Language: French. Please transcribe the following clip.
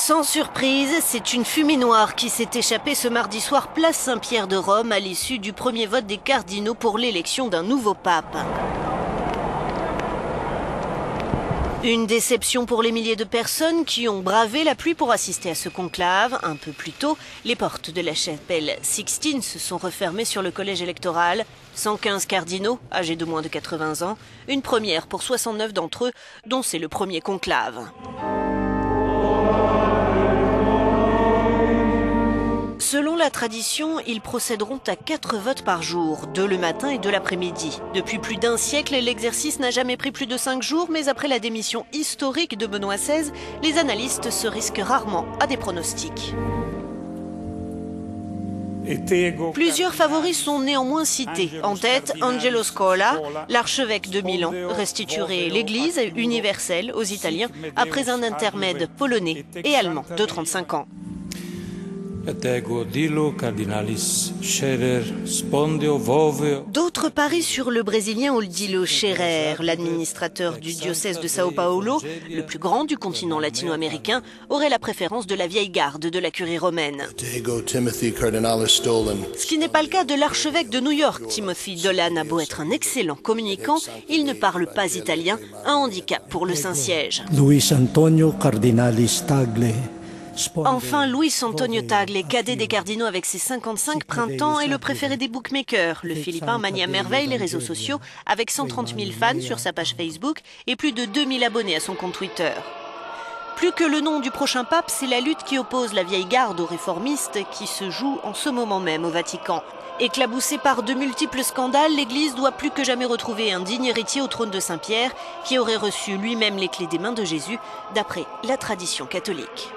Sans surprise, c'est une fumée noire qui s'est échappée ce mardi soir place Saint-Pierre de Rome à l'issue du premier vote des cardinaux pour l'élection d'un nouveau pape. Une déception pour les milliers de personnes qui ont bravé la pluie pour assister à ce conclave. Un peu plus tôt, les portes de la chapelle Sixtine se sont refermées sur le collège électoral. 115 cardinaux, âgés de moins de 80 ans, une première pour 69 d'entre eux, dont c'est le premier conclave. Selon la tradition, ils procéderont à 4 votes par jour, 2 le matin et 2 l'après-midi. Depuis plus d'un siècle, l'exercice n'a jamais pris plus de 5 jours, mais après la démission historique de Benoît XVI, les analystes se risquent rarement à des pronostics. Plusieurs favoris sont néanmoins cités. En tête, Angelo Scola, l'archevêque de Milan, restituerait l'Église universelle aux Italiens après un intermède polonais et allemand de 35 ans. D'autres parient sur le Brésilien Odilo Scherer, l'administrateur du diocèse de Sao Paulo, le plus grand du continent latino-américain, aurait la préférence de la vieille garde de la curie romaine. Ce qui n'est pas le cas de l'archevêque de New York, Timothy Dolan. A beau être un excellent communicant, il ne parle pas italien, un handicap pour le Saint-Siège. Luis Antonio Cardinalis Tagle. Enfin, Luis Antonio Tagle, cadet des cardinaux avec ses 55 printemps, est le préféré des bookmakers. Le Philippin manie à merveille les réseaux sociaux avec 130 000 fans sur sa page Facebook et plus de 2000 abonnés à son compte Twitter. Plus que le nom du prochain pape, c'est la lutte qui oppose la vieille garde aux réformistes qui se joue en ce moment même au Vatican. Éclaboussée par de multiples scandales, l'Église doit plus que jamais retrouver un digne héritier au trône de Saint-Pierre qui aurait reçu lui-même les clés des mains de Jésus, d'après la tradition catholique.